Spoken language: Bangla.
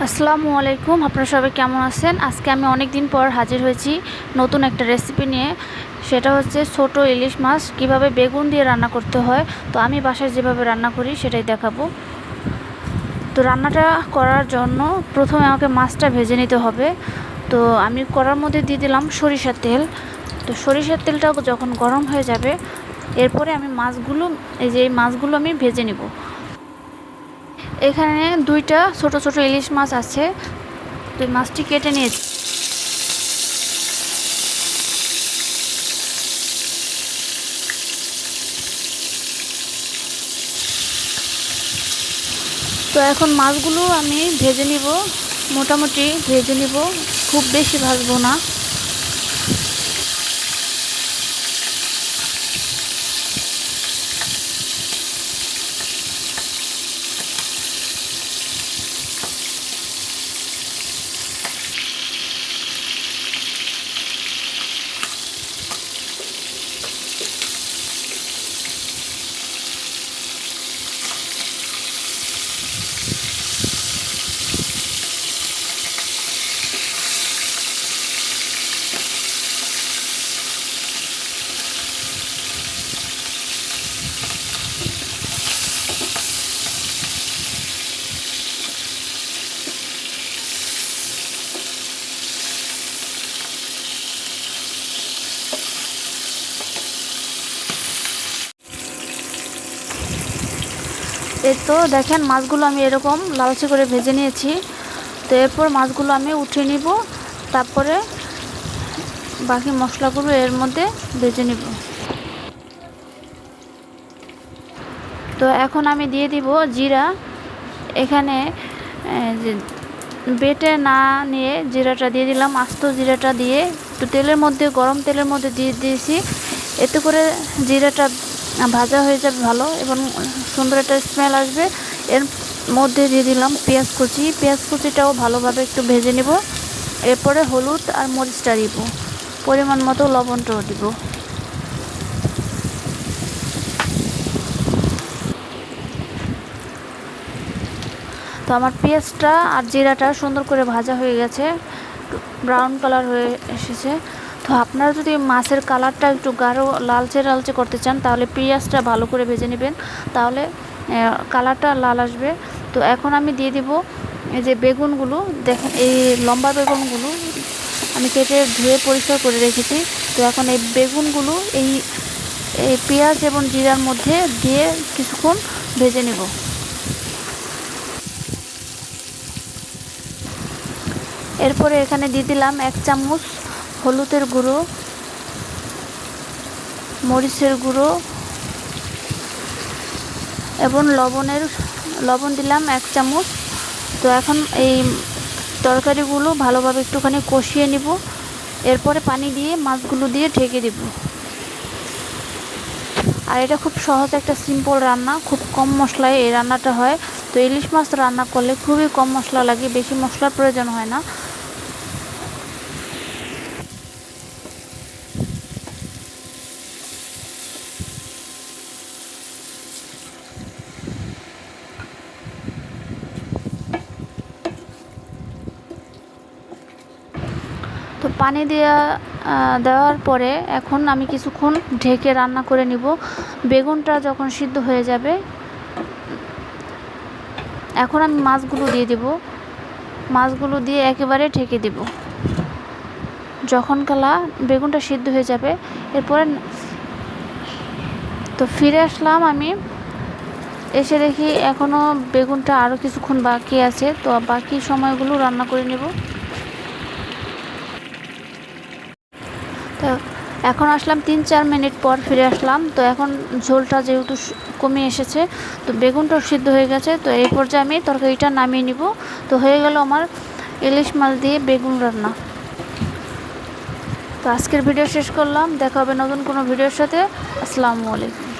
আসসালামু আলাইকুম, আপনারা সবাই কেমন আছেন? আজকে আমি অনেক দিন পর হাজির হয়েছি নতুন একটা রেসিপি নিয়ে। সেটা হচ্ছে ছোট ইলিশ মাছ কিভাবে বেগুন দিয়ে রান্না করতে হয়। তো আমি বাসায় যেভাবে রান্না করি সেটাই দেখাবো। তো রান্নাটা করার জন্য প্রথমে আমাকে মাছটা ভেজে নিতে হবে। তো আমি কড়ার মধ্যে দিয়ে দিলাম সরিষার তেল। তো সরিষার তেলটা যখন গরম হয়ে যাবে, এরপরে আমি এই মাছগুলো আমি ভেজে নিব। এখানে দুইটা ছোট ছোট ইলিশ মাছ আছে, তো মাছটি কেটে নিয়েছি। তো এখন মাছগুলো আমি ভেজে নিব, মোটামুটি ভেজে নিব, খুব বেশি ভাজবো না। এই তো দেখেন, মাছগুলো আমি এরকম লালচে করে ভেজে নিয়েছি। তো এরপর মাছগুলো আমি উঠিয়ে নিব, তারপরে বাকি মশলাগুলো এর মধ্যে ভেজে নিব। তো এখন আমি দিয়ে দিব জিরা। এখানে যে বেটে না নিয়ে জিরাটা দিয়ে দিলাম, আস্ত জিরাটা দিয়ে একটু তেলের মধ্যে, গরম তেলের মধ্যে দিয়ে দিয়েছি। এতে করে জিরাটা ভাজা হয়ে যাবে ভালো এবং সুন্দর একটা স্মেল আসবে। এর মধ্যে দিয়ে দিলাম পেঁয়াজ কুচি। পেঁয়াজ কুচিটাও ভালোভাবে একটু ভেজে নেব। এরপরে হলুদ আর মরিচটা দিব, পরিমাণ মতো লবণটাও দিব। তো আমার পেঁয়াজটা আর জিরাটা সুন্দর করে ভাজা হয়ে গেছে, ব্রাউন কালার হয়ে এসেছে। তো আপনারা যদি মাছের কালারটা একটু গাঢ় লালচে লালচে করতে চান, তাহলে পেঁয়াজটা ভালো করে ভেজে নেবেন, তাহলে কালারটা লাল আসবে। তো এখন আমি দিয়ে দিব এই যে বেগুনগুলো। দেখেন, এই লম্বা বেগুনগুলো আমি কেটে ধুয়ে পরিষ্কার করে রেখেছি। তো এখন এই বেগুনগুলো এই পেঁয়াজ এবং জিরার মধ্যে দিয়ে কিছুক্ষণ ভেজে নেব। এরপরে এখানে দিয়ে দিলাম 1 চামচ হলুদের গুঁড়ো, মরিচের গুঁড়ো এবং লবণ দিলাম 1 চামচ। তো এখন এই তরকারিগুলো ভালোভাবে একটুখানি কষিয়ে নিব। এরপরে পানি দিয়ে মাছগুলো দিয়ে ঢেকে দেব। আর এটা খুব সহজ একটা সিম্পল রান্না, খুব কম মশলায় এই রান্নাটা হয়। তো ইলিশ মাছ রান্না করলে খুবই কম মশলা লাগে, বেশি মশলার প্রয়োজন হয় না। তো পানি দেওয়ার পরে এখন আমি কিছুক্ষণ ঢেকে রান্না করে নিব। বেগুনটা যখন সিদ্ধ হয়ে যাবে, এখন আমি মাছগুলো দিয়ে দেব। মাছগুলো দিয়ে একেবারে ঢেকে দেব। যখন বেগুনটা সিদ্ধ হয়ে যাবে, এরপরে তো ফিরে আসলাম আমি, এসে দেখি এখনও বেগুনটা আরও কিছুক্ষণ বাকি আছে। তো বাকি সময়গুলো রান্না করে নেব। তো এখন আসলাম 3-4 মিনিট পর ফিরে আসলাম। তো এখন ঝোলটা যেহেতু কমে এসেছে, তো বেগুনটাও সিদ্ধ হয়ে গেছে। তো এই পর্যায়ে আমি তরকারিটা নামিয়ে নিব। তো হয়ে গেল আমার ইলিশ মাছ দিয়ে বেগুন রান্না। তো আজকের ভিডিও শেষ করলাম, দেখা হবে নতুন কোনো ভিডিওর সাথে। আসসালামু আলাইকুম।